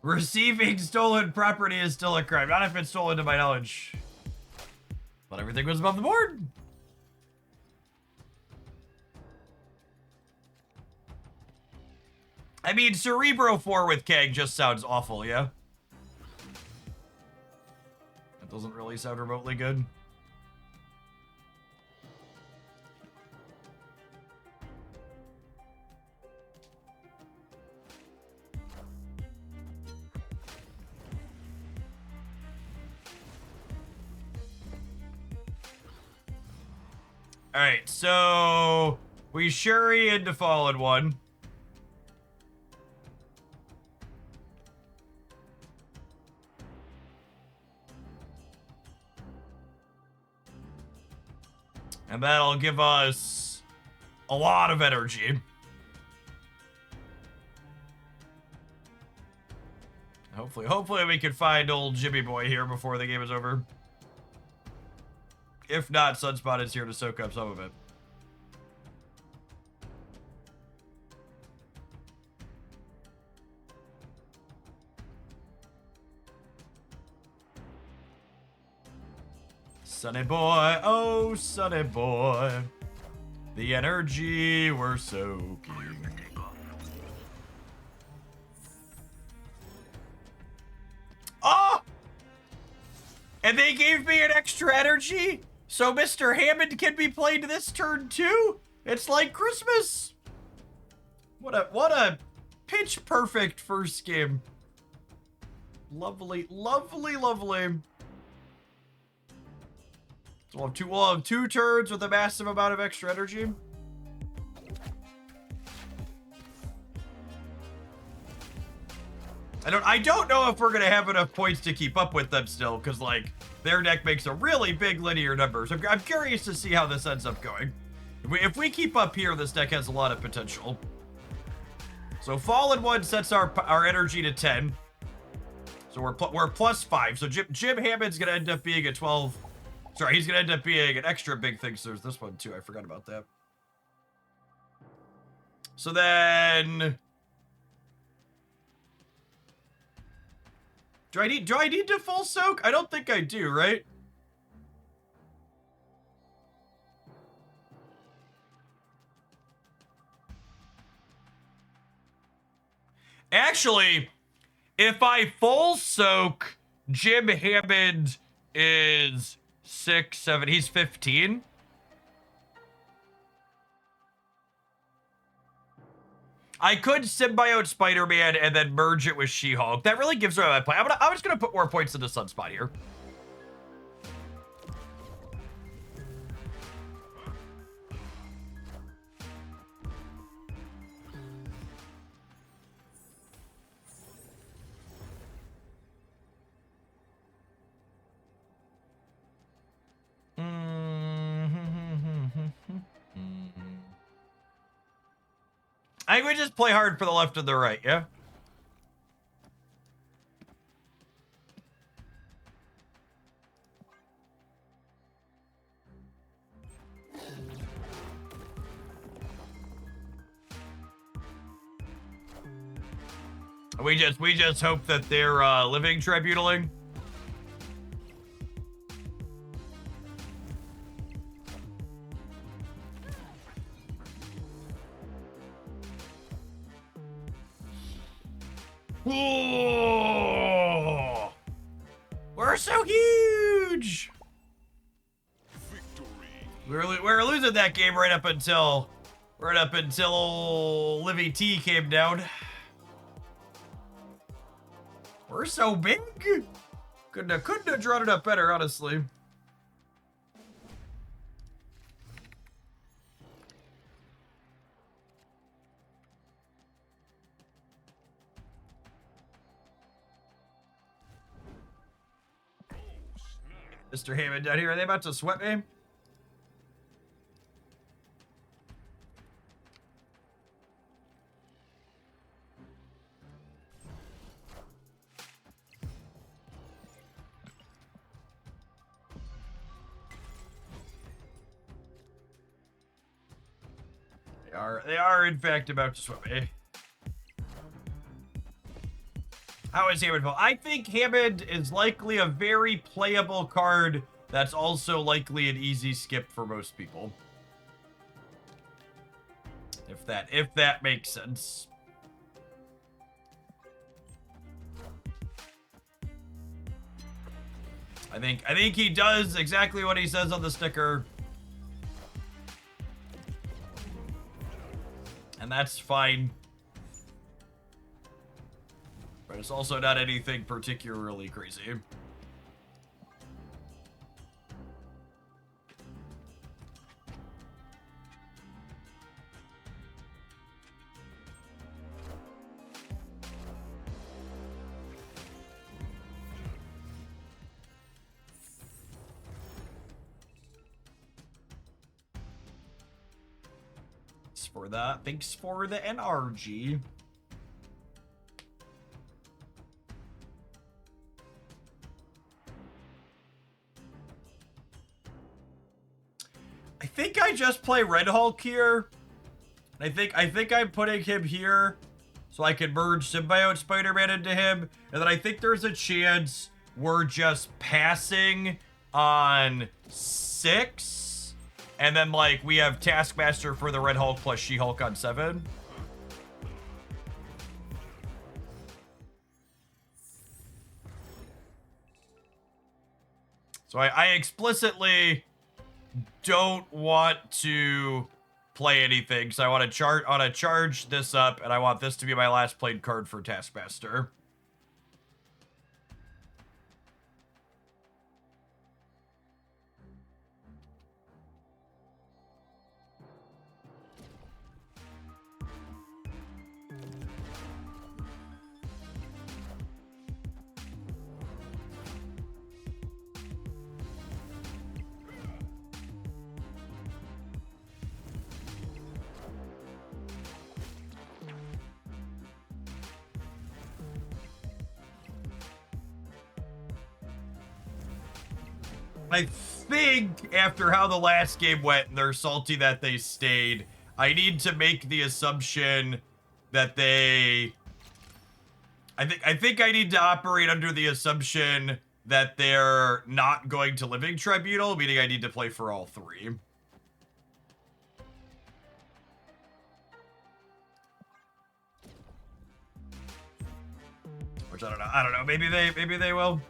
Receiving stolen property is still a crime. Not if it's stolen to my knowledge. But everything was above the board. I mean, Cerebro 4 with Kang just sounds awful, yeah? That doesn't really sound remotely good. Alright, so we Shuri into Fallen One. And that'll give us a lot of energy. Hopefully we can find old Jimmy Boy here before the game is over. If not, Sunspot is here to soak up some of it. Sunny boy, oh sunny boy, the energy we're soaking. Oh! And they gave me an extra energy? So Mr. Hammond can be played this turn too? It's like Christmas. What a pitch perfect first game. Lovely, lovely, lovely. So we'll have two turns with a massive amount of extra energy. I don't know if we're gonna have enough points to keep up with them still, because like their deck makes a really big linear number. So I'm curious to see how this ends up going. If we keep up here, this deck has a lot of potential. So Fallen One sets our energy to 10. So we're plus 5. So Jim Hammond's gonna end up being a 12. Sorry, he's gonna end up being an extra big thing. So there's this one too. I forgot about that. So then, do I need to full soak? I don't think I do, right? Actually, if I full soak, Jim Hammond is 6, 7. He's 15. I could symbiote Spider-Man and then merge it with She-Hulk. That really gives her that play. I'm just gonna put more points into Sunspot here. I think we just play hard for the left and the right, yeah? We just hope that they're living tribunaling. Whoa! We're so huge. We're losing that game right up until old Livy T came down. We're so big. Couldn't have drawn it up better, honestly. Mr. Hammond down here, are they about to sweat me? They are in fact about to sweat me. How is Hammond? I think Hammond is likely a very playable card that's also likely an easy skip for most people. If that makes sense. I think he does exactly what he says on the sticker. And that's fine. But it's also not anything particularly crazy. Thanks for the NRG. I think I just play Red Hulk here. I think I'm putting him here so I can merge Symbiote Spider-Man into him. And then I think there's a chance we're just passing on 6. And then, like, we have Taskmaster for the Red Hulk plus She-Hulk on 7. So I explicitly don't want to play anything. So I want to charge this up, and I want this to be my last played card for Taskmaster. I think after how the last game went and they're salty that they stayed, I need to make the assumption that they... I think I need to operate under the assumption that they're not going to Living Tribunal, meaning I need to play for all 3. Which I don't know. Maybe they will.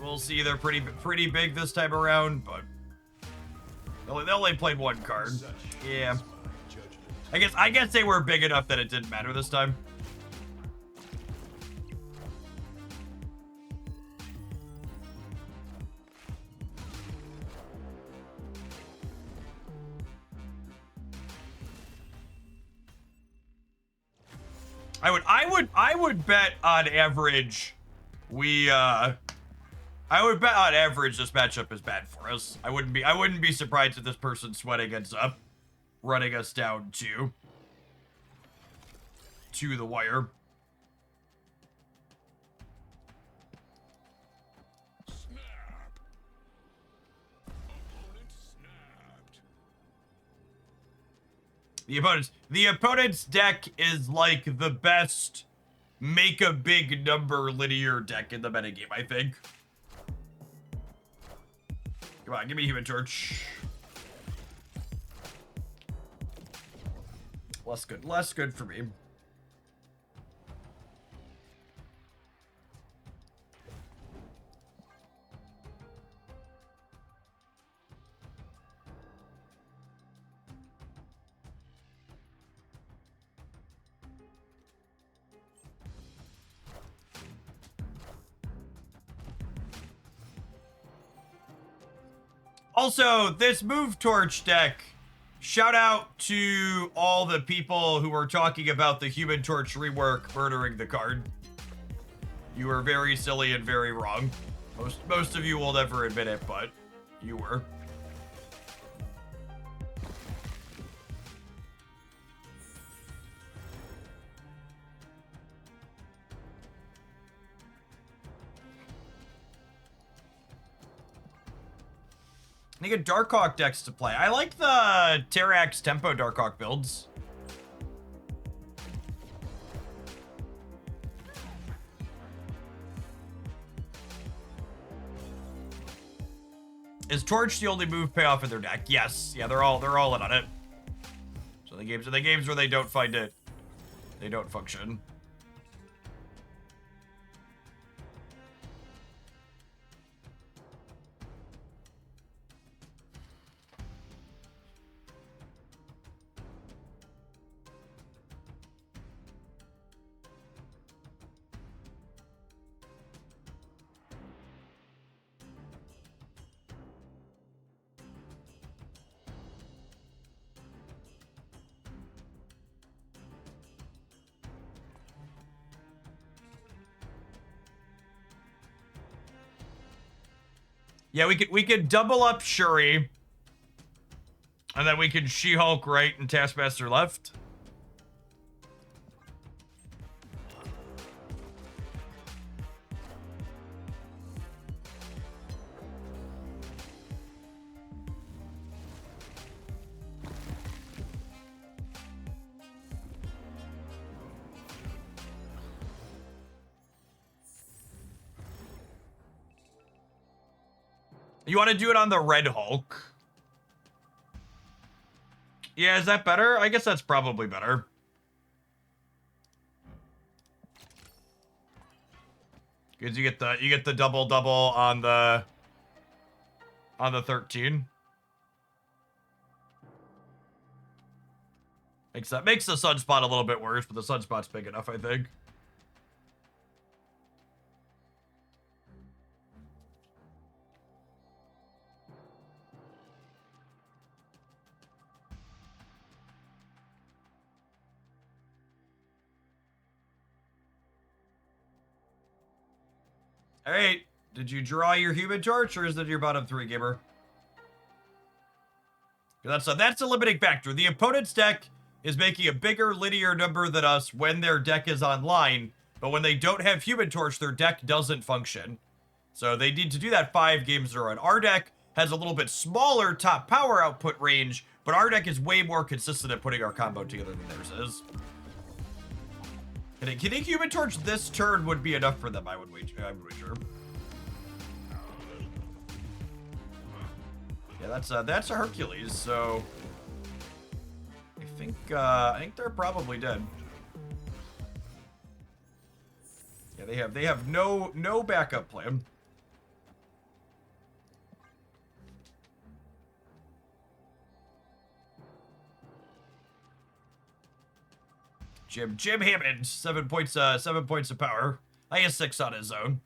We'll see. They're pretty big this time around, but they only played 1 card. Yeah. I guess they were big enough that it didn't matter this time. I would bet on average I would bet on average this matchup is bad for us. I wouldn't be surprised if this person sweating ends up running us down to the wire. The opponent's deck is like the best make a big number linear deck in the metagame, I think. Come on, give me Human Torch. Less good for me. Also, this Move Torch deck, shout out to all the people who were talking about the Human Torch rework murdering the card. You were very silly and very wrong. Most of you will never admit it, but you were. They get Darkhawk decks to play. I like the Terrax Tempo Darkhawk builds. Is Torch the only move payoff in their deck? Yes. Yeah, they're all in on it. So the games are the games where they don't find it. They don't function. Yeah, we could double up Shuri. And then we can She-Hulk right and Taskmaster left. You want to do it on the Red Hulk? Yeah, is that better? I guess that's probably better. Because you get the double on the 13. Makes the Sunspot a little bit worse, but the Sunspot's big enough, I think. All right, did you draw your Human Torch, or is that your bottom 3, gamer? That's a limiting factor. The opponent's deck is making a bigger linear number than us when their deck is online, but when they don't have Human Torch, their deck doesn't function. So they need to do that 5 games in a row. Our deck has a little bit smaller top power output range, but our deck is way more consistent at putting our combo together than theirs is. Getting Human Torch this turn would be enough for them, I would wager. Yeah, that's a Hercules, so I think they're probably dead. Yeah, they have no backup plan. Jim Hammond, 7 points of power. I has 6 on his own.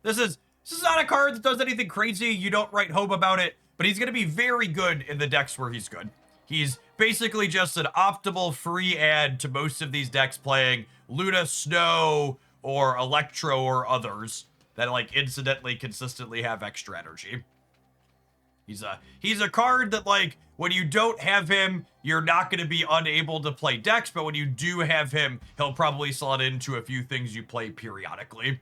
This is not a card that does anything crazy. You don't write home about it, but he's gonna be very good in the decks where he's good. He's basically just an optimal free add to most of these decks playing Luna, Snow, or Electro, or others that like incidentally consistently have extra energy. He's a card that, like, when you don't have him, you're not going to be unable to play decks, but when you do have him, he'll probably slot into a few things you play periodically.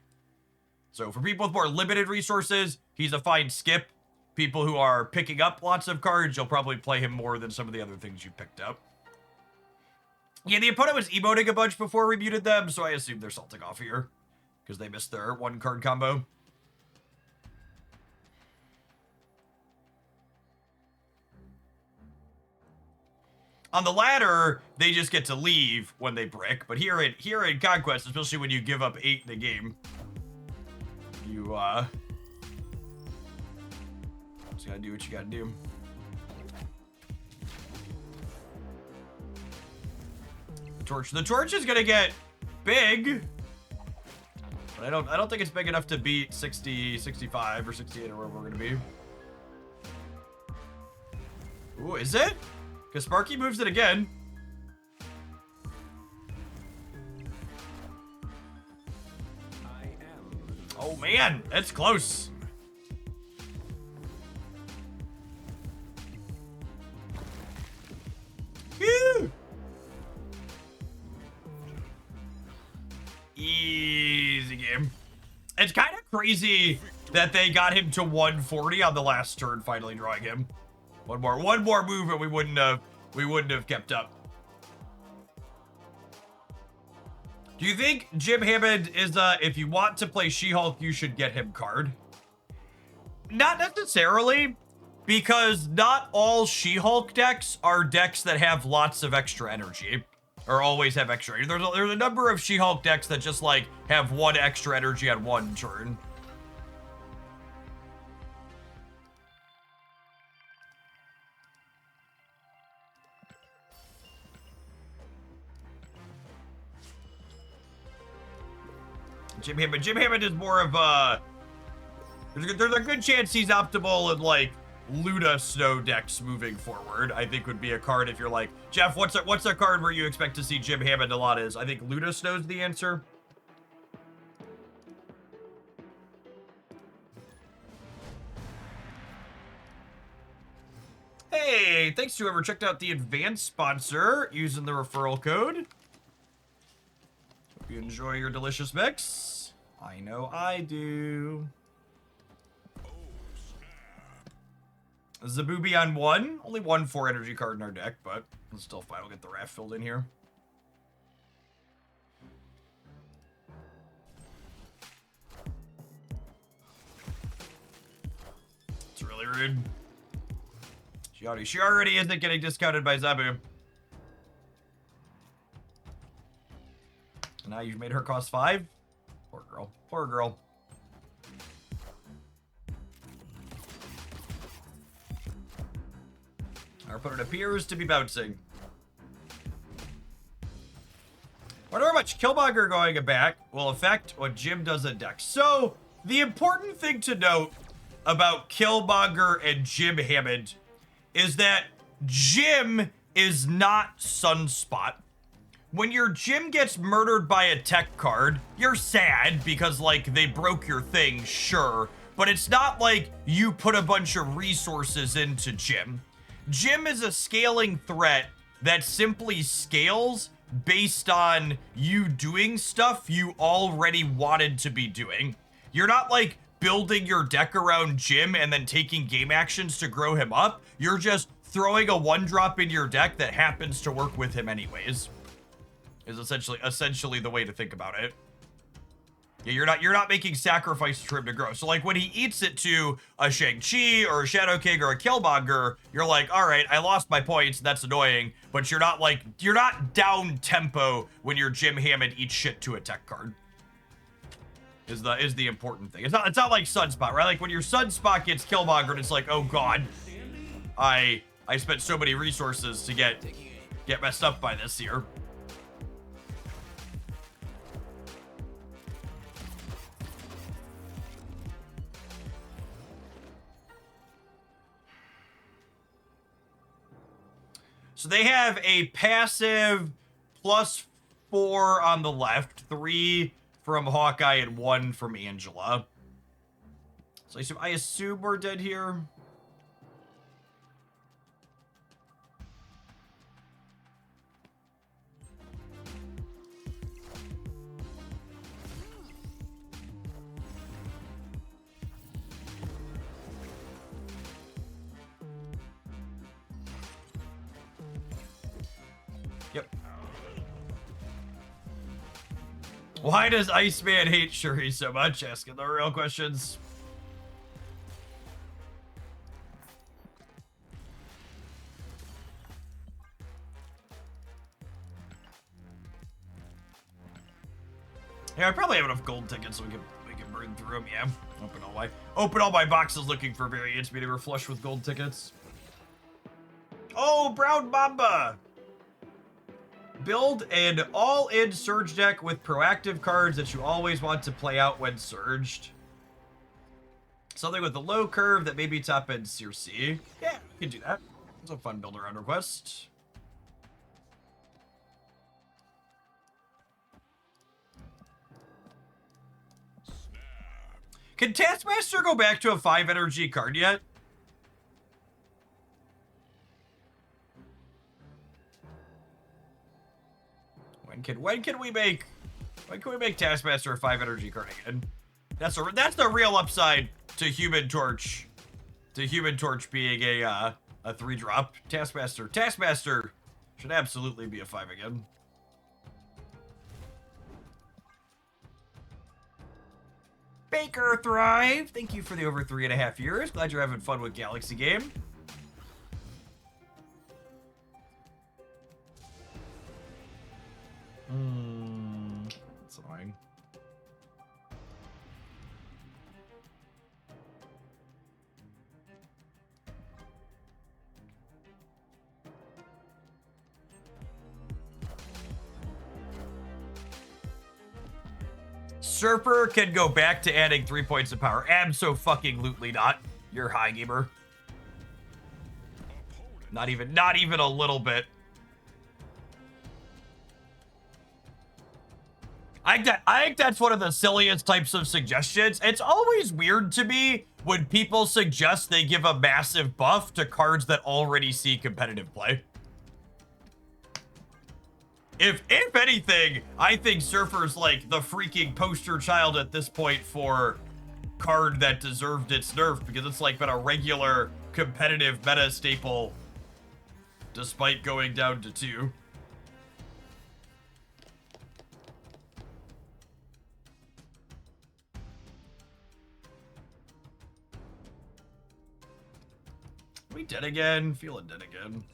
So for people with more limited resources, he's a fine skip. People who are picking up lots of cards, you'll probably play him more than some of the other things you picked up. Yeah, the opponent was emoting a bunch before we muted them, so I assume they're salting off here because they missed their 1-card combo. On the ladder, they just get to leave when they brick, but here in Conquest, especially when you give up 8 in the game, you just gotta do what you gotta do. The torch is gonna get big, but I don't think it's big enough to beat 60, 65, or 68, or where we're gonna be. Ooh, is it? Because Sparky moves it again. Oh man, that's close. Whew. Easy game. It's kind of crazy that they got him to 140 on the last turn, finally drawing him. One more move and we wouldn't have kept up. Do you think Jim Hammond is if you want to play She-Hulk, you should get him card? Not necessarily, because not all She-Hulk decks are decks that have lots of extra energy. Or always have extra. There's a number of She-Hulk decks that just like have one extra energy on one turn. Jim Hammond is more of a... There's a good chance he's optimal in like Luda Snow decks moving forward. I think would be a card if you're like, Jeff, what's a card where you expect to see Jim Hammond a lot is? I think Luda Snow's the answer. Hey, thanks to whoever checked out the advanced sponsor using the referral code. Hope you enjoy your delicious mix. I know I do. Zabooby on 1. Only one 4 energy card in our deck, but it's still fine. We'll get the raft filled in here. It's really rude. She already isn't getting discounted by Zabu. And now you've made her cost 5? Poor girl. Poor girl. Our opponent appears to be bouncing. Wonder how much Killmonger going back will affect what Jim does in deck. So, the important thing to note about Killmonger and Jim Hammond is that Jim is not Sunspot. When your Jim gets murdered by a tech card, you're sad because, like, they broke your thing, sure. But it's not like you put a bunch of resources into Jim. Jim is a scaling threat that simply scales based on you doing stuff you already wanted to be doing. You're not, like, building your deck around Jim and then taking game actions to grow him up. You're just throwing a 1-drop in your deck that happens to work with him anyways. Is essentially the way to think about it. Yeah, you're not making sacrifices for him to grow. So like when he eats it to a Shang-Chi or a Shadow King or a Killmonger, you're like, all right, I lost my points. That's annoying. But you're not down tempo when your Jim Hammond eats shit to a tech card. Is the important thing. It's not like Sunspot, right? Like when your Sunspot gets Killmonger and it's like, oh god, I spent so many resources to get messed up by this here. So they have a passive +4 on the left, 3 from Hawkeye and 1 from Angela. So I assume we're dead here. Yep. Why does Iceman hate Shuri so much? Asking the real questions. Yeah, I probably have enough gold tickets so we can burn through them. Yeah, open all my boxes looking for variants. Maybe we're flush with gold tickets. Oh, Brown Mamba. Build an all-in Surge deck with proactive cards that you always want to play out when surged. Something with a low curve that maybe top end Circe. Yeah, we can do that. It's a fun build around request. Can Taskmaster go back to a 5 energy card yet? When can we make Taskmaster a 5 energy card again? That's the real upside to Human Torch. To Human Torch being a 3-drop. Taskmaster. Taskmaster should absolutely be a 5 again. Baker Thrive, thank you for the over 3.5 years. Glad you're having fun with Galaxy Game. That's annoying. Surfer can go back to adding 3 points of power. Abso-fucking-lutely not. You're high, gamer. Not even a little bit. I think that's one of the silliest types of suggestions. It's always weird to me when people suggest they give a massive buff to cards that already see competitive play. If anything, I think Surfer's like the freaking poster child at this point for card that deserved its nerf, because it's like been a regular competitive meta staple despite going down to 2. We dead again? Feeling dead again.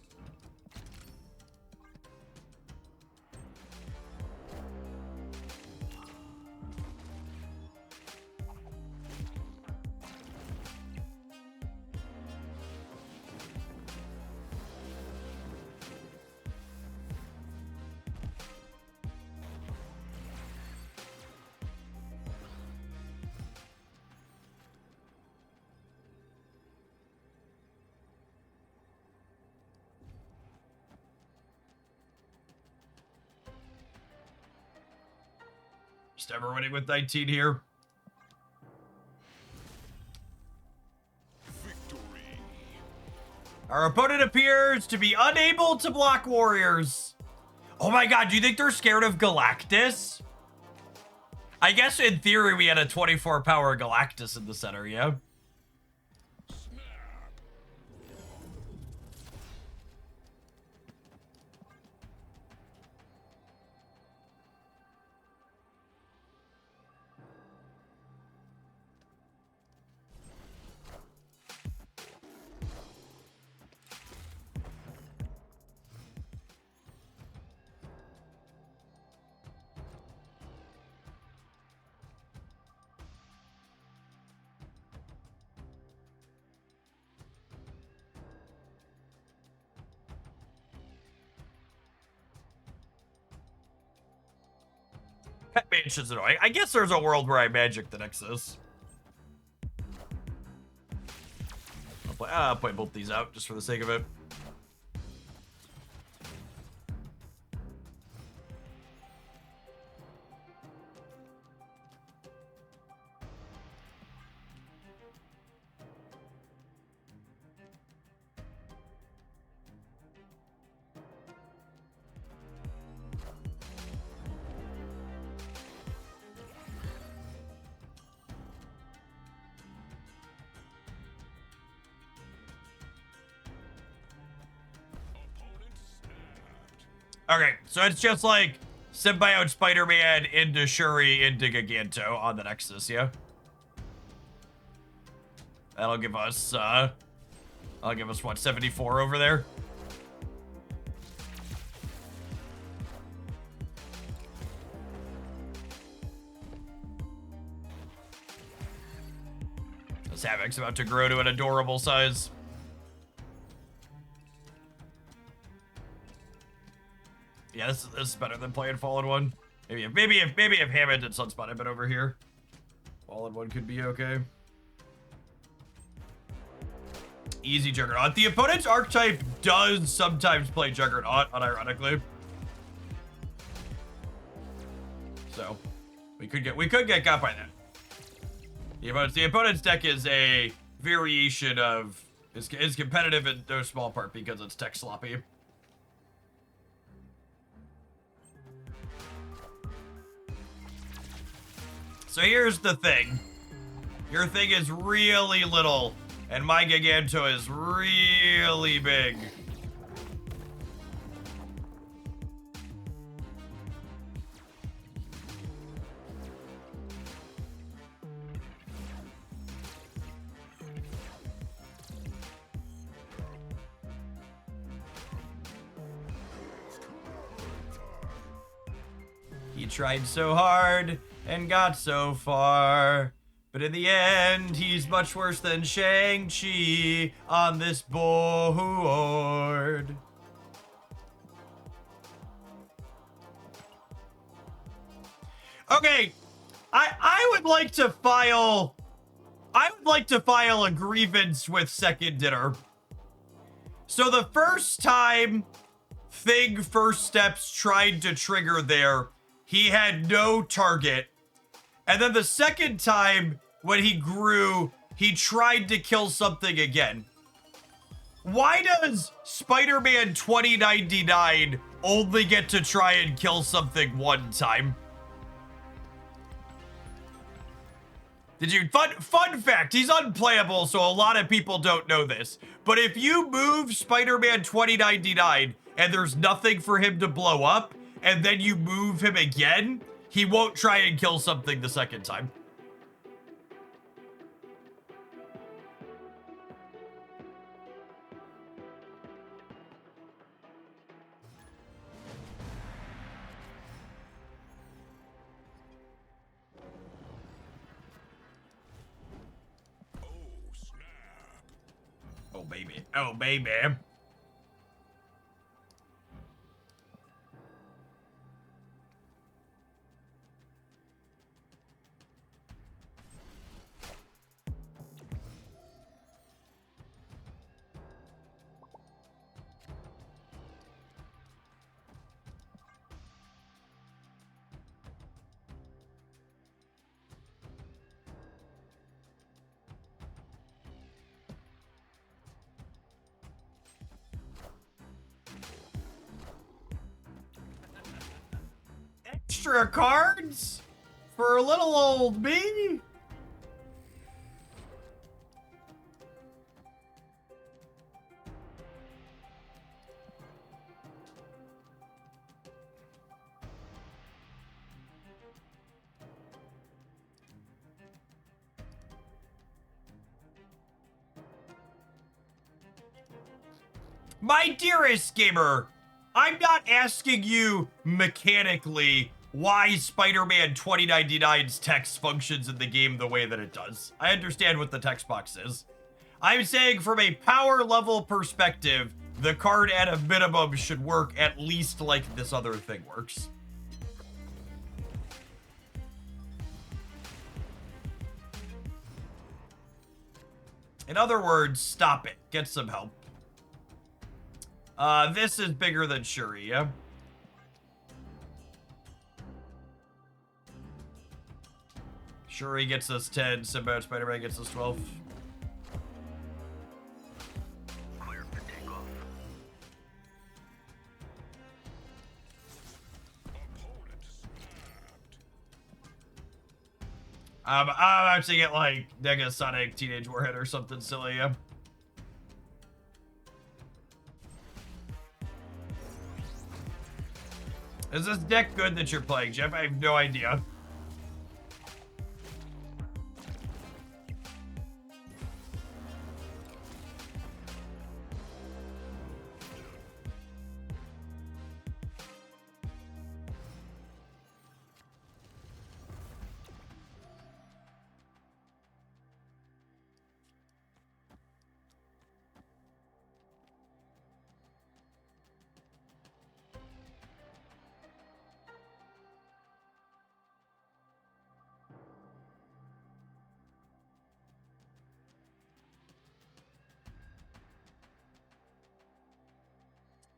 Just ever winning with 19 here. Victory. Our opponent appears to be unable to block warriors. Oh my god, do you think they're scared of Galactus? I guess in theory we had a 24 power Galactus in the center, yeah? Pet Mansion's annoying. I guess there's a world where I magic the Nexus. I'll play both these out just for the sake of it. Okay, so it's just like Symbiote Spider-Man into Shuri into Giganto on the Nexus, yeah? That'll give us, what, 74 over there? This Havoc's about to grow to an adorable size. Yeah, this is better than playing Fallen One. Maybe if Hammond and Sunspot had been over here, Fallen One could be okay. Easy Juggernaut. The opponent's archetype does sometimes play Juggernaut, unironically. So we could get got by that. The opponent's deck is a variation of is competitive in no small part because it's tech sloppy. So here's the thing. Your thing is really little, and my Giganto is really big. He tried so hard and got so far, but in the end, he's much worse than Shang-Chi on this board. Okay, I would like to file a grievance with Second Dinner. So the first time Thing First Steps tried to trigger there, he had no target. And then the second time, when he grew, he tried to kill something again. Why does Spider-Man 2099 only get to try and kill something one time? Did you... Fun fact, he's unplayable, so a lot of people don't know this. But if you move Spider-Man 2099 and there's nothing for him to blow up, and then you move him again, he won't try and kill something the second time. Oh, baby. Oh, baby. Extra cards for little old me? My dearest gamer, I'm not asking you mechanically why Spider-Man 2099's text functions in the game the way that it does. I understand what the text box is. I'm saying from a power level perspective, the card at a minimum should work at least like this other thing works. In other words, stop it. Get some help. This is bigger than Shuri, yeah? Shuri gets us 10, Symbiote Spider-Man gets us 12. Clear for takeoff. I'm actually get like Negasonic Teenage Warhead or something silly, yeah? Is this deck good that you're playing, Jeff? I have no idea.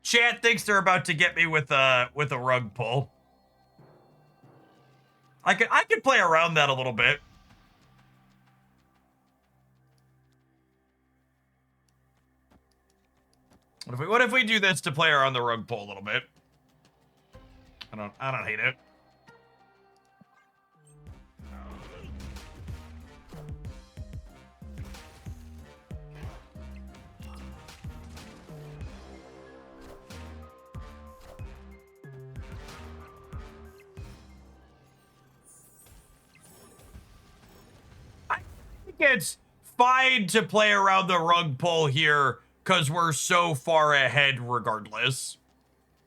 Chat thinks they're about to get me with a rug pull. I could play around that a little bit. What if we do this to play around the rug pull a little bit? I don't hate it. it's fine to play around the rug pull here because we're so far ahead regardless.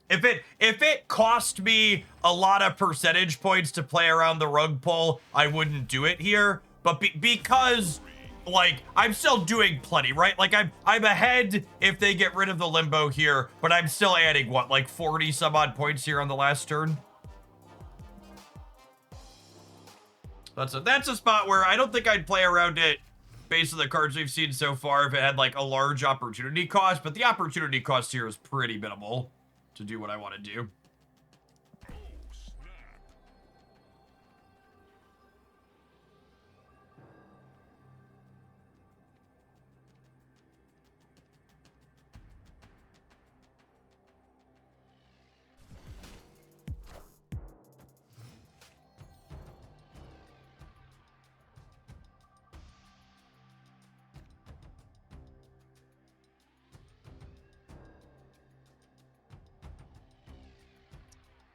If it cost me a lot of percentage points to play around the rug pull, I wouldn't do it here. But because, like, I'm still doing plenty, right? Like, I'm ahead if they get rid of the limbo here, but I'm still adding, what, like 40 some odd points here on the last turn? That's a spot where I don't think I'd play around it based on the cards we've seen so far if it had, like, a large opportunity cost, but the opportunity cost here is pretty minimal to do what I want to do.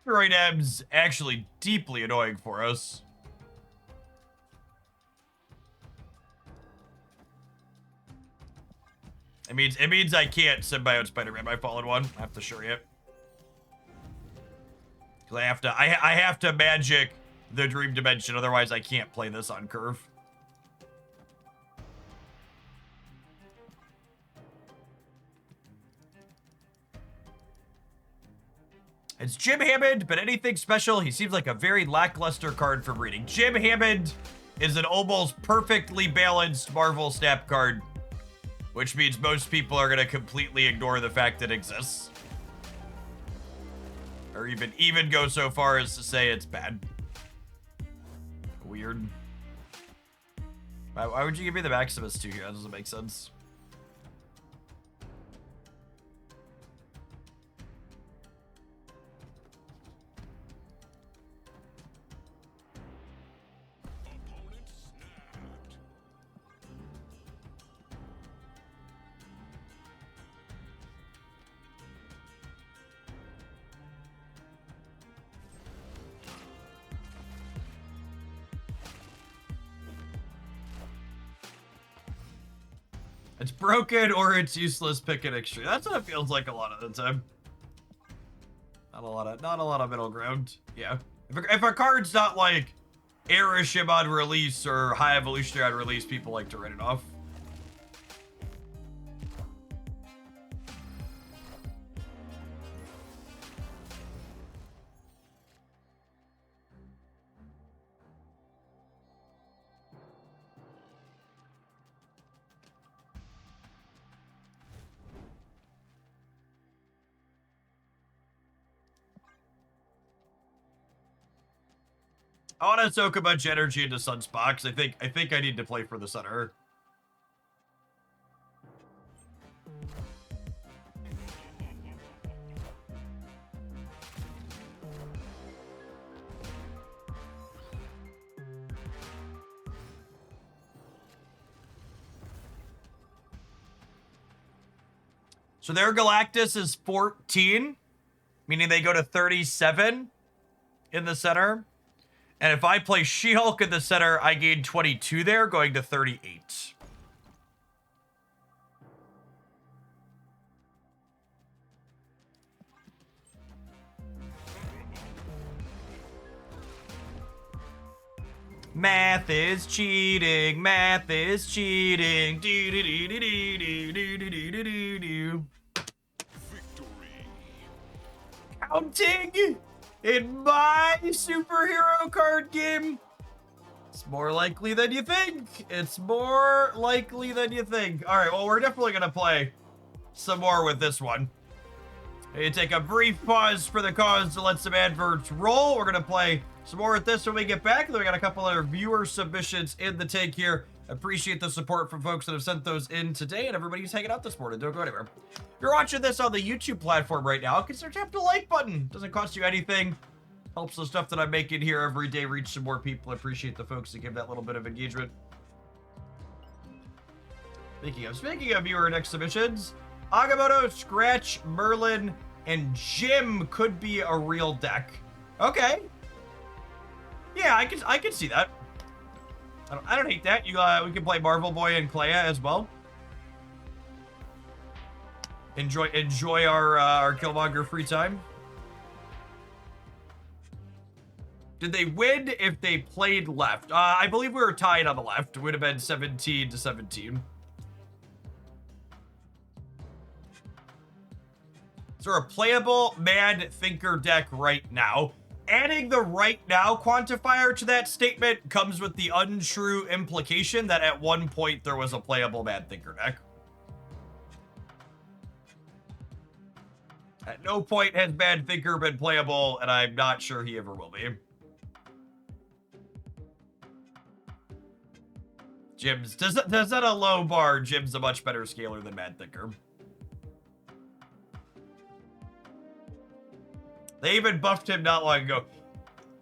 Asteroid M's actually deeply annoying for us. It means I can't symbiote Spider-Man my fallen one. I have to shuri it. Cause I have to magic the dream dimension, otherwise I can't play this on curve. It's Jim Hammond, but anything special? He seems like a very lackluster card from reading. Jim Hammond is an almost perfectly balanced Marvel Snap card, which means most people are gonna completely ignore the fact it exists. Or even go so far as to say it's bad. Weird. Why would you give me the Maximus too here? That doesn't make sense. It's broken or it's useless, pick an extreme. That's what it feels like a lot of the time. Not a lot of middle ground. Yeah. If a card's not like Erishim on release or High Evolutionary on release, people like to write it off. I want to soak a bunch of energy into Sunspox. I think I need to play for the center. So their Galactus is 14, meaning they go to 37 in the center. And if I play She-Hulk in the center, I gain 22 there, going to 38. Math is cheating. Math is cheating. Do do do do do do do do do do. Victory. Counting in my superhero card game. It's more likely than you think. It's more likely than you think. All right, well, we're definitely gonna play some more with this one. You take a brief pause for the cause to let some adverts roll. We're gonna play some more with this when we get back. Then we got a couple other viewer submissions in the tank here. Appreciate the support from folks that have sent those in today, and everybody who's hanging out this morning. Don't go anywhere. If you're watching this on the YouTube platform right now, consider tapping the like button. Doesn't cost you anything. Helps the stuff that I'm making here every day reach some more people. I appreciate the folks that give that little bit of engagement. Speaking of viewer next submissions, Agamotto, Scratch, Merlin, and Jim could be a real deck. Okay. Yeah, I can see that. I don't hate that. We can play Marvel Boy and Clea as well. Enjoy our Killmonger free time. Did they win if they played left? I believe we were tied on the left. It would have been 17-17. Is there a playable Mad Thinker deck right now? Adding the right now quantifier to that statement comes with the untrue implication that at one point there was a playable Mad Thinker deck. At no point has Mad Thinker been playable, and I'm not sure he ever will be. Jim's, does that a low bar? Jim's a much better scaler than Mad Thinker. They even buffed him not long ago.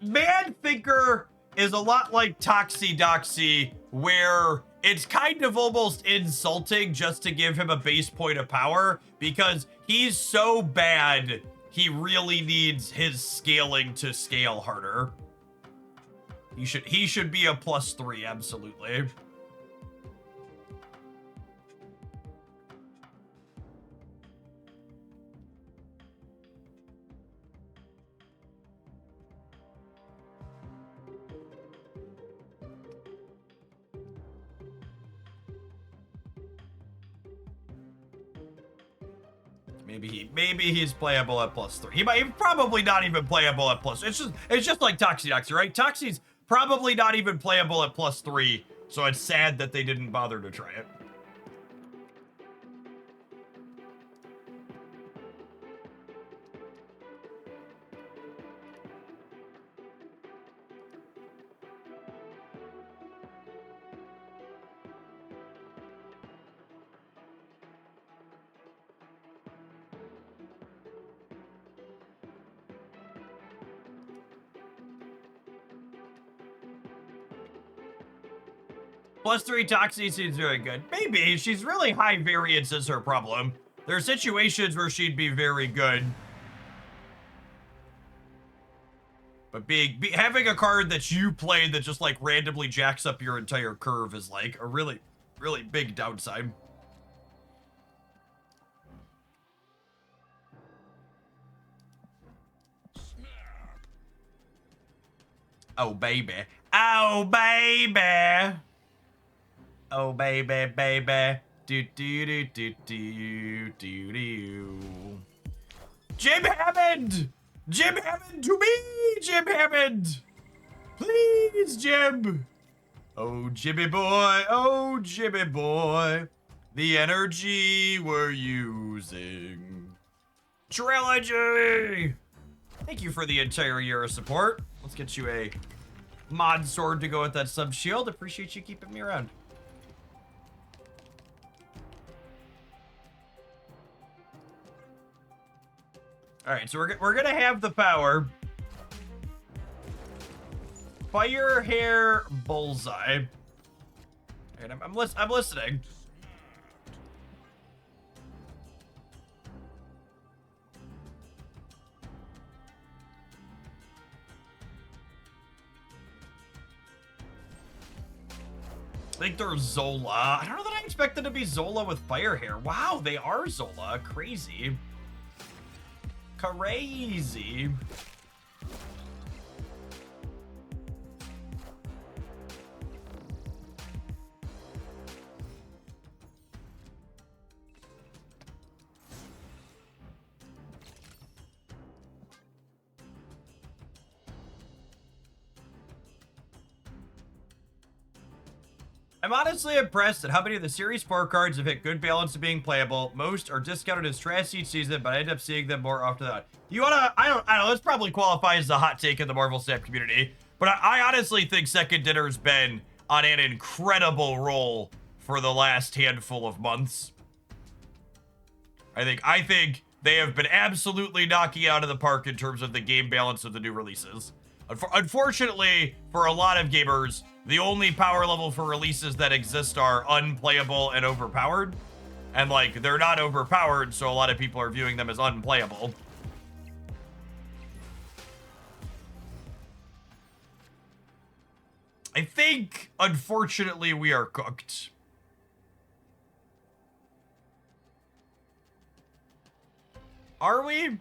Mad Thinker is a lot like Toxie Doxie, where it's kind of almost insulting just to give him a base point of power, because he's so bad, he really needs his scaling to scale harder. He should be a +3, absolutely. Maybe he's playable at +3. He's probably not even playable at +. It's just like Toxie Doxie, right? Toxie's probably not even playable at +3, so it's sad that they didn't bother to try it. +3 Toxie seems very good. Maybe. She's really high variance is her problem. There are situations where she'd be very good. But having a card that you play that just like randomly jacks up your entire curve is like a really, really big downside. Oh, baby. Oh, baby. Oh, baby, baby. Do, do, do, do, do, do, do. Jim Hammond! Jim Hammond to me! Jim Hammond! Please, Jim! Oh, Jimmy boy, oh, Jimmy boy. The energy we're using. Trilogy! Thank you for the entire year of support. Let's get you a mod sword to go with that sub shield. Appreciate you keeping me around. All right, so we're gonna have the power. Fire hair bullseye. And I'm listening. I think they're Zola. I don't know that I expected to be Zola with fire hair. Wow, they are Zola. Crazy. Crazy. I'm honestly impressed at how many of the Series 4 cards have hit good balance of being playable. Most are discounted as trash each season, but I end up seeing them more often than not. You wanna, I don't know, this probably qualifies as a hot take in the Marvel Snap community, but I honestly think Second Dinner's been on an incredible roll for the last handful of months. I think they have been absolutely knocking it out of the park in terms of the game balance of the new releases. Unfortunately, for a lot of gamers, the only power level for releases that exist are unplayable and overpowered. And, like, they're not overpowered, so a lot of people are viewing them as unplayable. I think, unfortunately, we are cooked. Are we?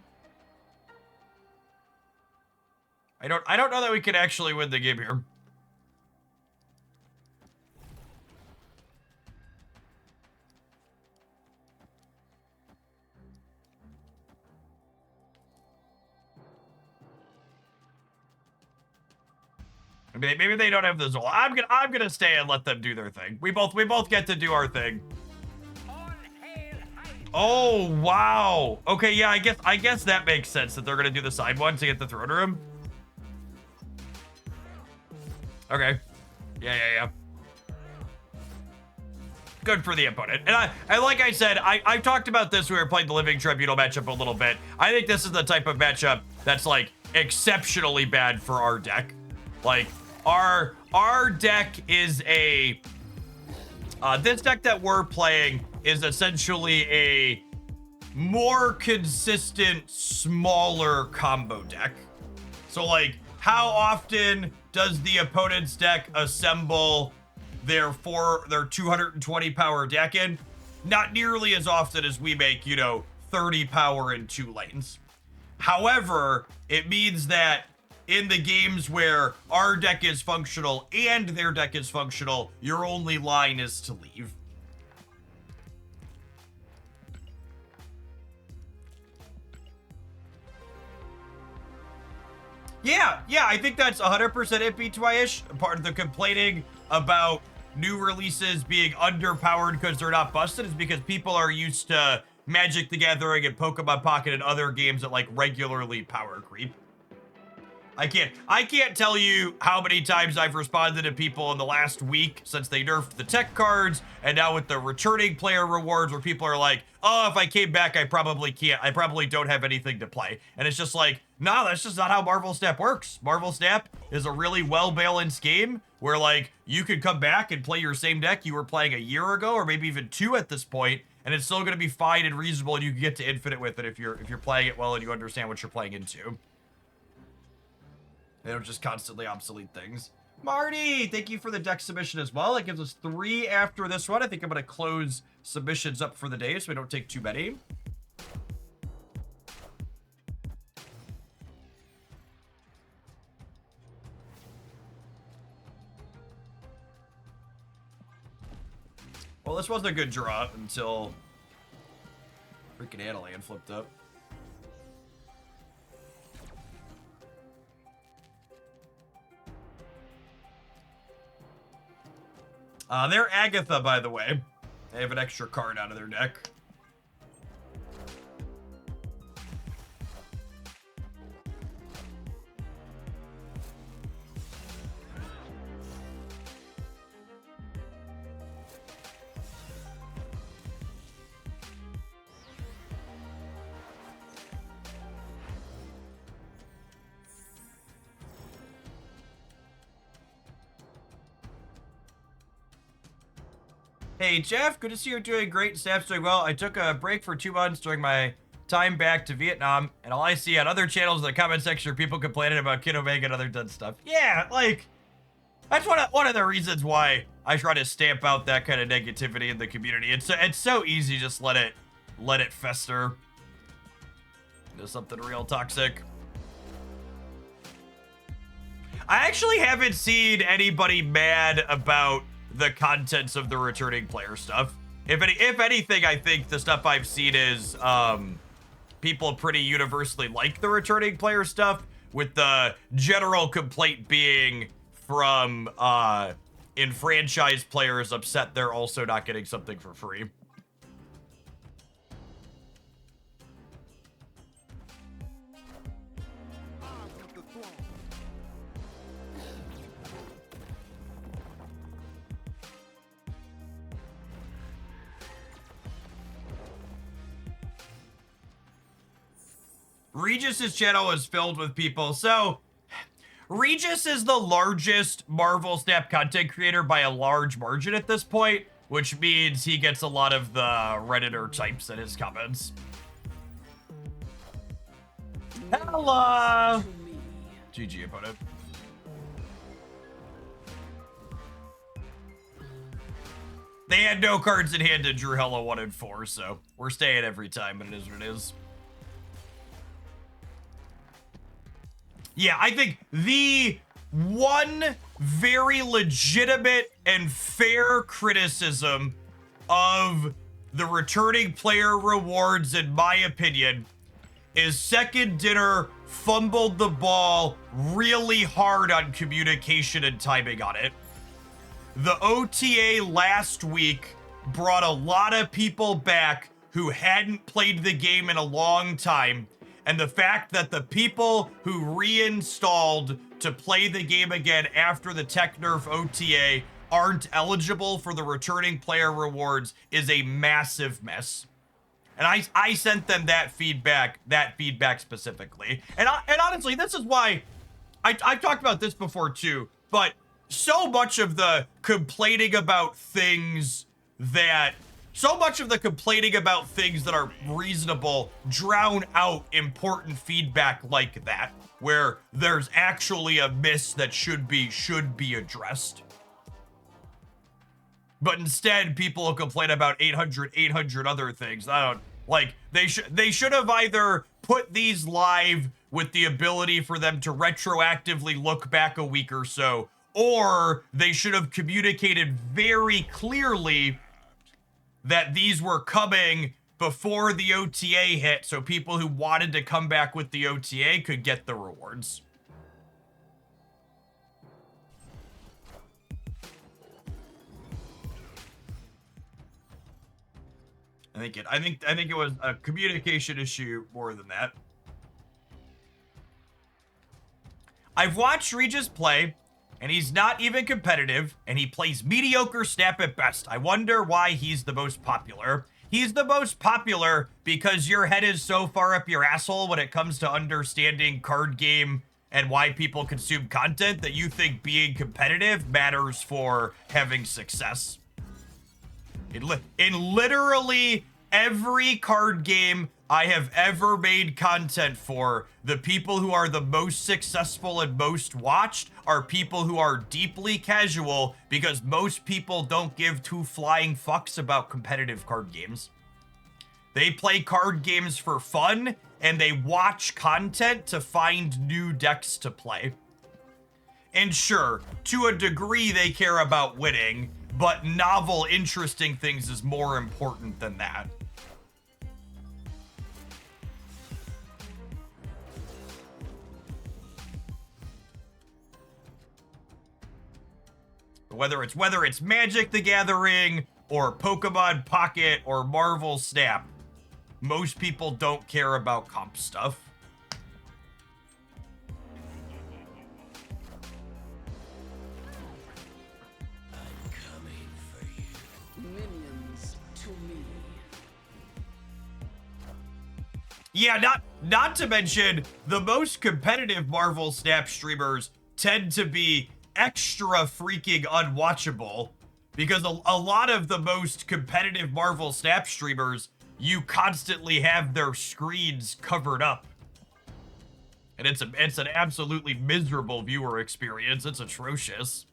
I don't know that we can actually win the game here. Maybe they don't have the Zola. I'm gonna stay and let them do their thing. We both get to do our thing. Oh wow. Okay, yeah, I guess that makes sense that they're gonna do the side one to get the throne room. Okay. Yeah. Good for the opponent. And I like I said, I've talked about this when we were playing the Living Tribunal matchup a little bit. I think this is the type of matchup that's like exceptionally bad for our deck. Like our deck is a this deck that we're playing is essentially a more consistent, smaller combo deck. So like, how often does the opponent's deck assemble their 220 power deck in? Not nearly as often as we make, 30 power in 2 lanes. However, it means that in the games where our deck is functional and their deck is functional, your only line is to leave. Yeah, I think that's 100% it, B2I-ish. Part of the complaining about new releases being underpowered because they're not busted is because people are used to Magic the Gathering and Pokemon Pocket and other games that like regularly power creep. I can't tell you how many times I've responded to people in the last week since they nerfed the tech cards and now with the returning player rewards where people are like, oh, if I came back, I probably can't. I probably don't have anything to play. And it's just like, no, that's just not how Marvel Snap works. Marvel Snap is a really well-balanced game where like you could come back and play your same deck you were playing a year ago or maybe even 2 at this point, and it's still going to be fine and reasonable and you can get to infinite with it if you're playing it well and you understand what you're playing into. They don't just constantly obsolete things. Marty, thank you for the deck submission as well. That gives us 3 after this one. I think I'm going to close submissions up for the day so we don't take too many. Well, this wasn't a good draw until freaking Analand flipped up. They're Agatha, by the way. They have an extra card out of their deck. Hey Jeff, good to see you're doing great. Staff's doing well. I took a break for 2 months during my time back to Vietnam, and all I see on other channels in the comment section are people complaining about Kid Omega and other dumb stuff. Yeah, like, that's one of the reasons why I try to stamp out that kind of negativity in the community. It's so easy, just let it fester into something real toxic. I actually haven't seen anybody mad about the contents of the returning player stuff. If anything, I think the stuff I've seen is people pretty universally like the returning player stuff, with the general complaint being from enfranchised players upset they're also not getting something for free. Regis's channel is filled with people. So Regis is the largest Marvel Snap content creator by a large margin at this point, which means he gets a lot of the Redditor types in his comments. Hello! GG, opponent. They had no cards in hand and drew hella 1 and 4, so we're staying every time, but it is what it is. Yeah, I think the one very legitimate and fair criticism of the returning player rewards, in my opinion, is Second Dinner fumbled the ball really hard on communication and timing on it. The OTA last week brought a lot of people back who hadn't played the game in a long time, and the fact that the people who reinstalled to play the game again after the tech nerf OTA aren't eligible for the returning player rewards is a massive mess. And I sent them that feedback specifically. And honestly, this is why I've talked about this before too, but so much of the complaining about things that are reasonable drown out important feedback like that, where there's actually a miss that should be addressed. But instead, people will complain about 800 other things. They should have either put these live with the ability for them to retroactively look back a week or so, or they should have communicated very clearly that these were coming before the OTA hit, so people who wanted to come back with the OTA could get the rewards. I think it was a communication issue more than that. I've watched Regis play, and he's not even competitive, and he plays mediocre snap at best. I wonder why he's the most popular. He's the most popular because your head is so far up your asshole when it comes to understanding card game and why people consume content that you think being competitive matters for having success. In literally every card game I have ever made content for, the people who are the most successful and most watched are people who are deeply casual, because most people don't give two flying fucks about competitive card games. They play card games for fun, and they watch content to find new decks to play. And sure, to a degree they care about winning, but novel, interesting things is more important than that. Whether it's Magic the Gathering or Pokemon Pocket or Marvel Snap, most people don't care about comp stuff. I'm coming for you. Minions to me. Yeah, not to mention the most competitive Marvel Snap streamers tend to be extra freaking unwatchable, because a lot of the most competitive Marvel Snap streamers, you constantly have their screens covered up. And it's an absolutely miserable viewer experience. It's atrocious.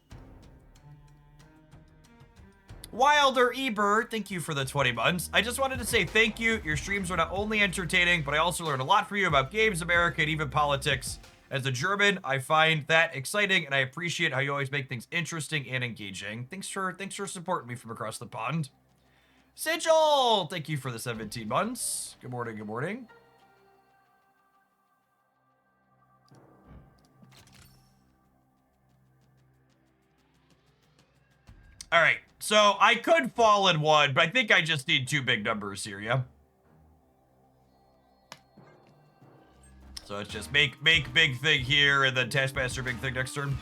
Wilder Eber, thank you for the 20 months. I just wanted to say thank you. Your streams are not only entertaining, but I also learned a lot from you about games, America, and even politics. As a German, I find that exciting, and I appreciate how you always make things interesting and engaging. Thanks for supporting me from across the pond. Sigil, thank you for the 17 months. Good morning, good morning. All right, so I could fall in one, but I think I just need two big numbers here, yeah? So it's just make big thing here, and then Taskmaster big thing next turn.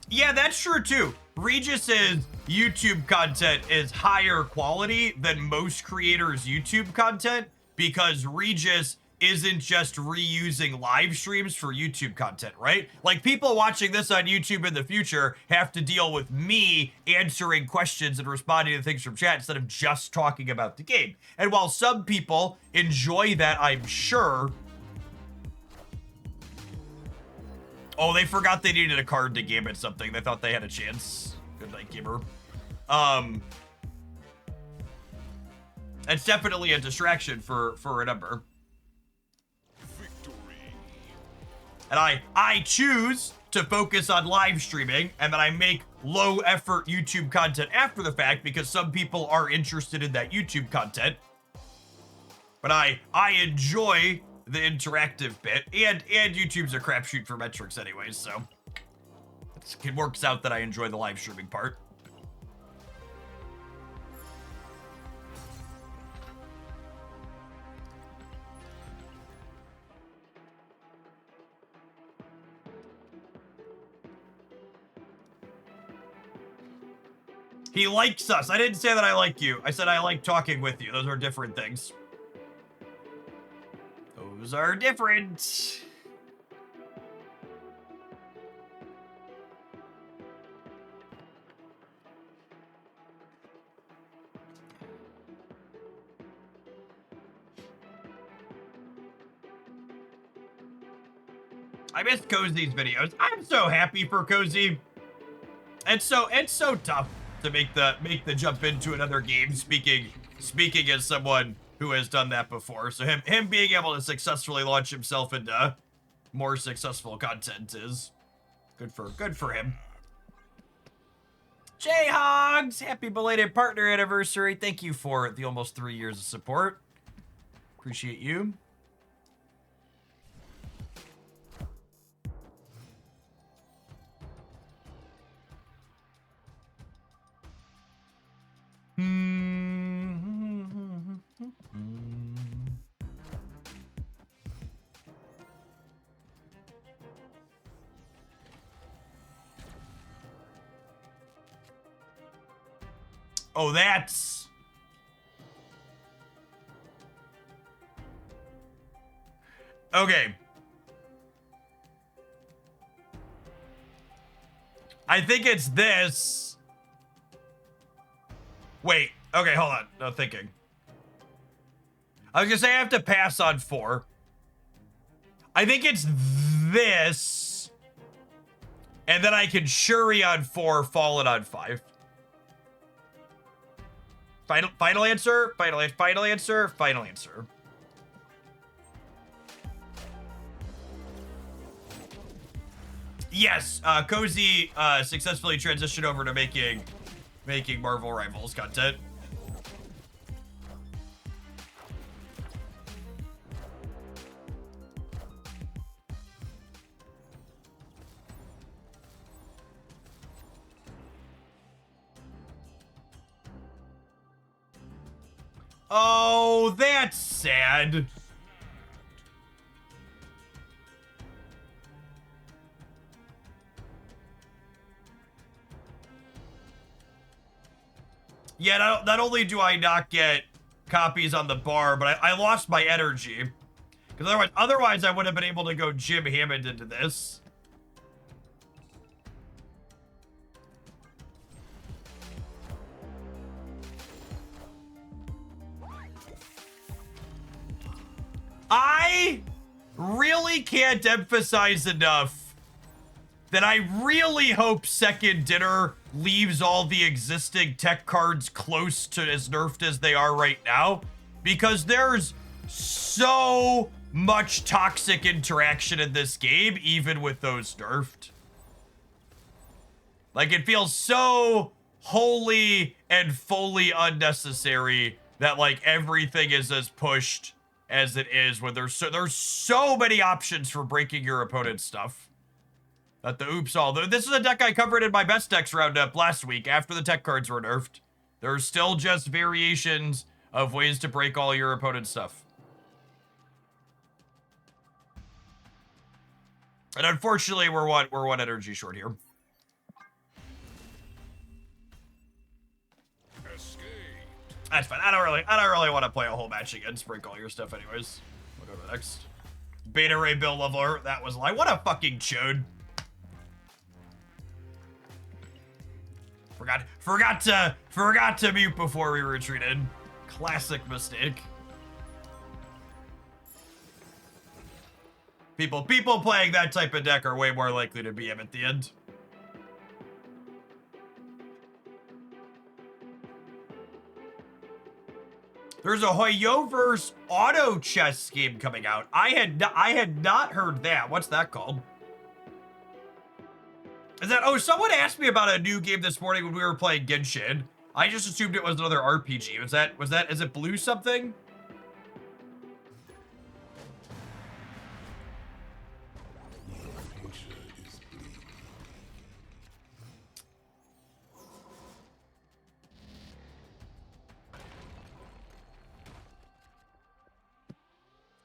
Yeah, that's true too. Regis's YouTube content is higher quality than most creators' YouTube content, because Regis isn't just reusing live streams for YouTube content, right? Like, people watching this on YouTube in the future have to deal with me answering questions and responding to things from chat instead of just talking about the game. And while some people enjoy that, I'm sure... Oh, they forgot they needed a card to game at something. They thought they had a chance. Good night, gamer. It's definitely a distraction for a number. And I choose to focus on live streaming, and then I make low effort YouTube content after the fact because some people are interested in that YouTube content. But I enjoy the interactive bit, and YouTube's a crapshoot for metrics anyways, so it works out that I enjoy the live streaming part. He likes us. I didn't say that I like you. I said I like talking with you. Those are different things. Those are different. I missed Cozy's videos. I'm so happy for Cozy. It's so tough to make the jump into another game, speaking as someone who has done that before. So him being able to successfully launch himself into more successful content is good for him. Jay Hogs, happy belated partner anniversary. Thank you for the almost 3 years of support. Appreciate you. Oh, that's... Okay. I think it's this. Wait. Okay, hold on. No thinking. I was gonna say I have to pass on 4. I think it's this. And then I can Shuri on 4, Fallen on 5. Final answer? Final answer? Final answer. Yes, Cozy successfully transitioned over to making Marvel Rivals content. Oh, that's sad. Yeah, not only do I not get copies on the bar, but I lost my energy. Because otherwise I would have been able to go Jim Hammond into this. I really can't emphasize enough that I really hope Second Dinner leaves all the existing tech cards close to as nerfed as they are right now, because there's so much toxic interaction in this game, even with those nerfed. Like, it feels so wholly and fully unnecessary that, like, everything is as pushed as it is when there's so many options for breaking your opponent's stuff. That the oops all. This is a deck I covered in my best decks roundup last week after the tech cards were nerfed. There's still just variations of ways to break all your opponent's stuff. And unfortunately, we're one energy short here. That's fine. I don't really want to play a whole match against break all your stuff anyways. go to the next. Beta Ray Bill Leveler. That was like, what a fucking chode. Forgot to mute before we retreated. Classic mistake. People playing that type of deck are way more likely to BM at the end. There's a Hoyoverse auto chess game coming out. I had not heard that. What's that called? Is that, oh, someone asked me about a new game this morning when we were playing Genshin. I just assumed it was another RPG. Is it blue something?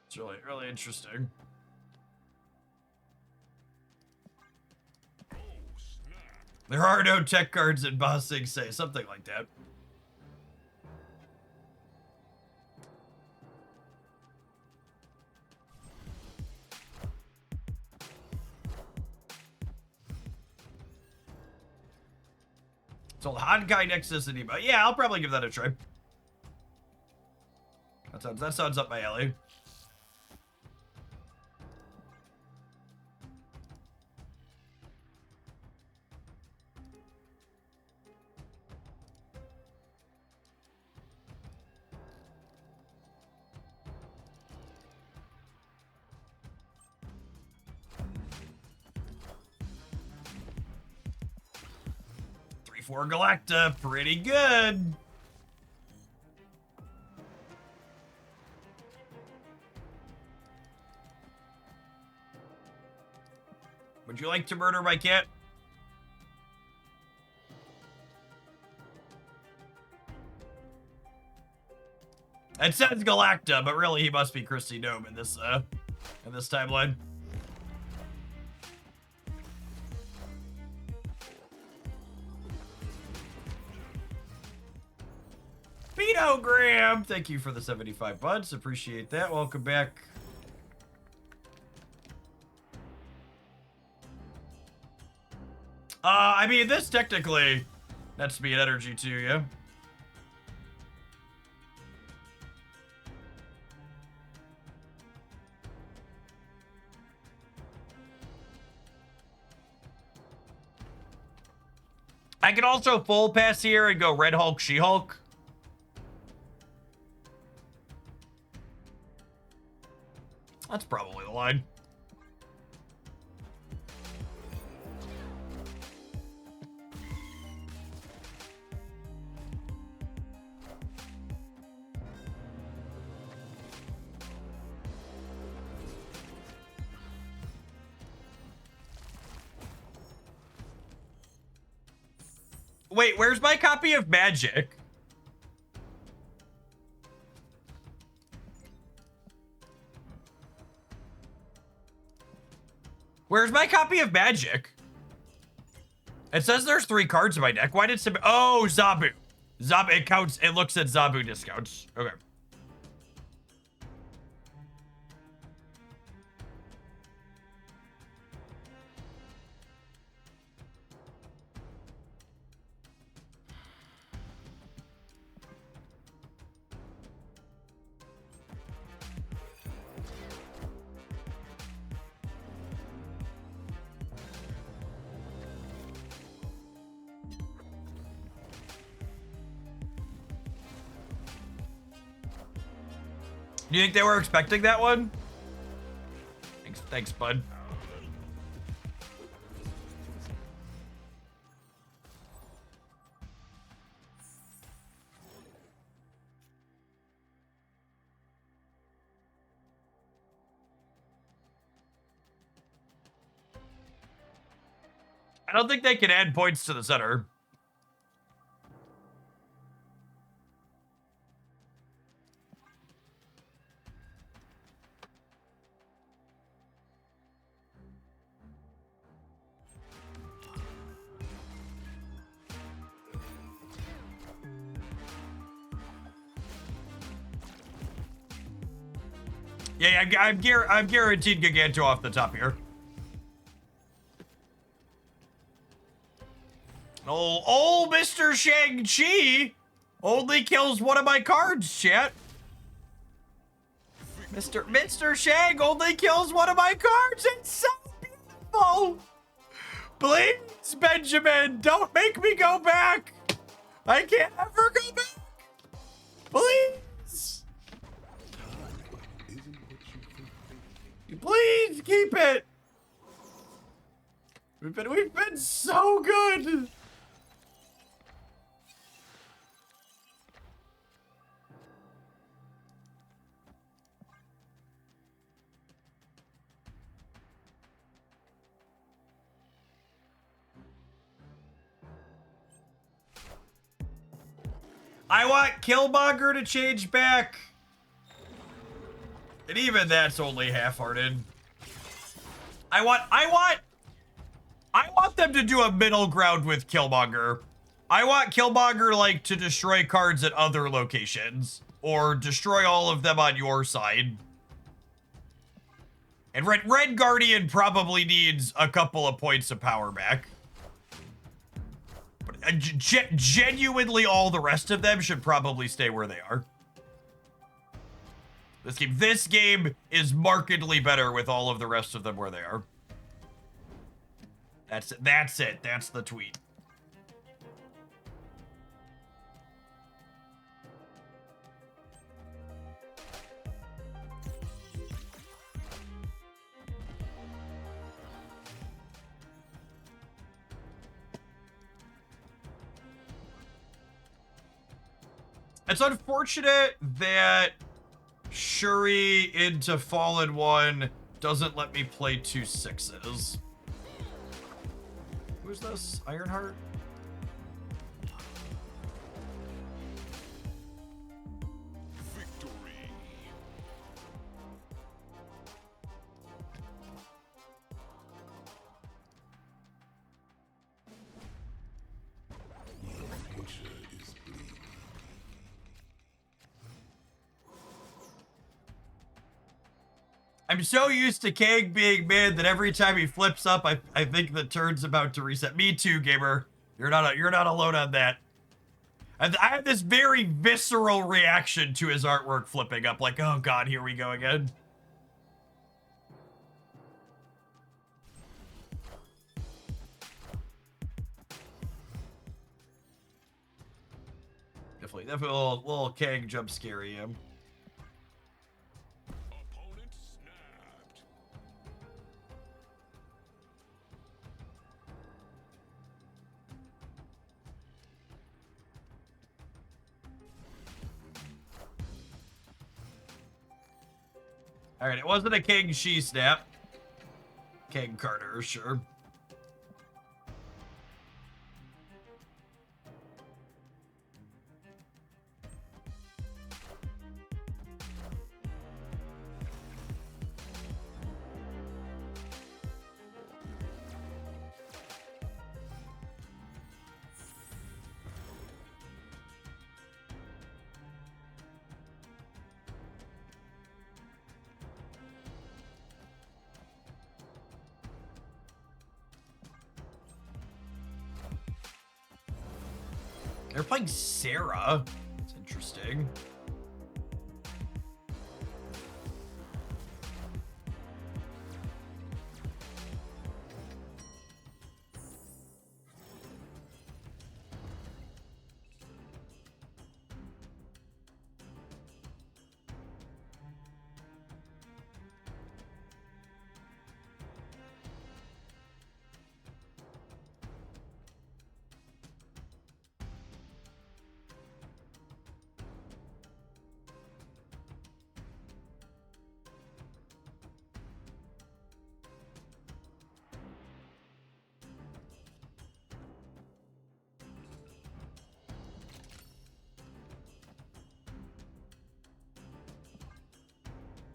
It's really interesting. There are no tech cards in Bossing Say, something like that. It's all Honkai Nexus and Emo. Yeah, I'll probably give that a try. That sounds up my alley. For Galacta, pretty good. Would you like to murder my cat? It says Galacta, but really he must be Christy Gnome in this timeline. Graham, thank you for the 75 bucks. Appreciate that. Welcome back. I mean, this technically that's speed energy too, yeah. I can also full pass here and go Red Hulk, She-Hulk. That's probably the line. Wait, where's my copy of Magic? Where's my copy of Magic? It says there's 3 cards in my deck. Why did some... Oh, Zabu. Zabu, it counts. It looks at Zabu discounts. Okay. Do you think they were expecting that one? Thanks, bud. I don't think they can add points to the center. Yeah, I'm guaranteed Giganto off the top here. Oh, Mr. Shang-Chi only kills one of my cards, chat. Mr. Shang only kills one of my cards. It's so beautiful. Please, Benjamin, don't make me go back. I can't ever go back. Please. Please keep it. We've been so good. I want Killmonger to change back. And even that's only half-hearted. I want them to do a middle ground with Killmonger. I want Killmonger, like, to destroy cards at other locations. Or destroy all of them on your side. And Red Guardian probably needs a couple of points of power back. But genuinely all the rest of them should probably stay where they are. This game is markedly better with all of the rest of them where they are. That's it. That's the tweet. It's unfortunate that Shuri into Fallen 1 doesn't let me play 2 6s. Who's this? Ironheart? Victory. I'm so used to Kang being mid that every time he flips up, I think the turn's about to reset. Me too, gamer. You're not alone on that. And I had this very visceral reaction to his artwork flipping up, like, oh god, here we go again. Definitely a little Kang jump scary him. Opponent snapped. All right, it wasn't a Kang She snap. Kang Carter, sure. They're playing Sarah. That's interesting.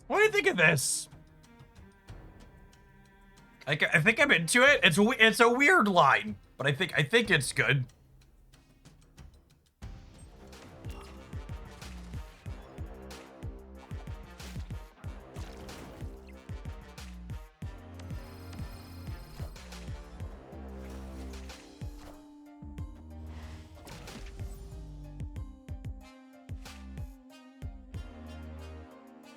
What do you think of this? I think I'm into it. It's a weird line, but I think it's good.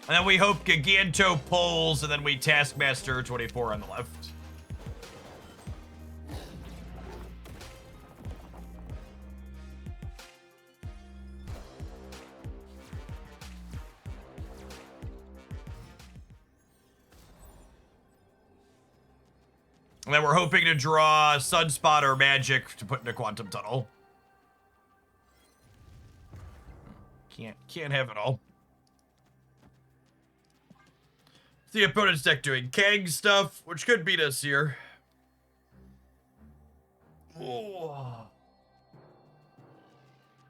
And then we hope Giganto pulls, and then we Taskmaster 24 on the left. And then we're hoping to draw Sunspot or Magic to put into Quantum Tunnel. Can't have it all. What's the opponent's deck doing? Kang stuff, which could beat us here. Oh.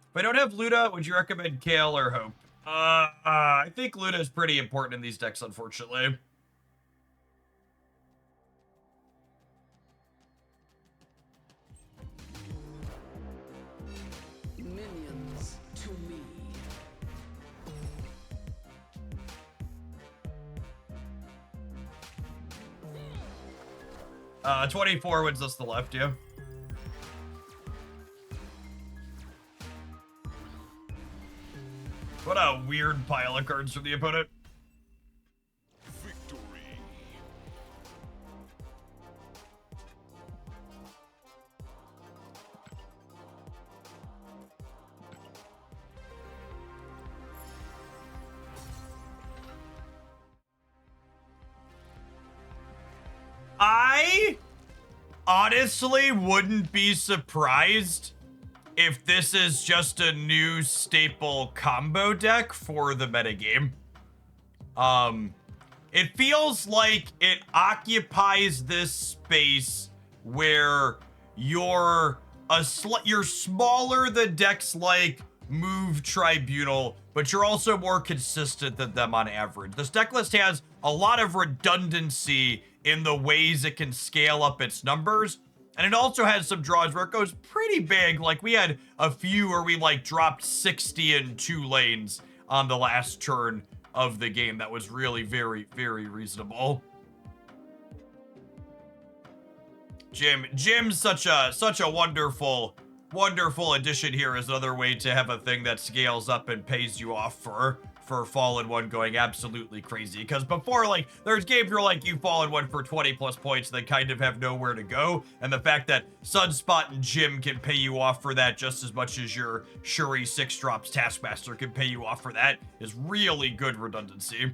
If I don't have Luda, would you recommend Kale or Hope? I think Luda is pretty important in these decks, unfortunately. Minions to me. 24 wins us the left, yeah. What a weird pile of cards from the opponent. Victory. I honestly wouldn't be surprised if this is just a new staple combo deck for the metagame. It feels like it occupies this space where you're smaller than decks like Move Tribunal, but you're also more consistent than them on average. This deck list has a lot of redundancy in the ways it can scale up its numbers. And it also has some draws where it goes pretty big. Like we had a few where we like dropped 60 in 2 lanes on the last turn of the game. That was really very, very reasonable. Jim's such a wonderful addition here as another way to have a thing that scales up and pays you off for Fallen One going absolutely crazy. Because before, like, there's games where, like, you Fallen One for 20 plus points that kind of have nowhere to go. And the fact that Sunspot and Jim can pay you off for that just as much as your Shuri 6 drops Taskmaster can pay you off for that is really good redundancy.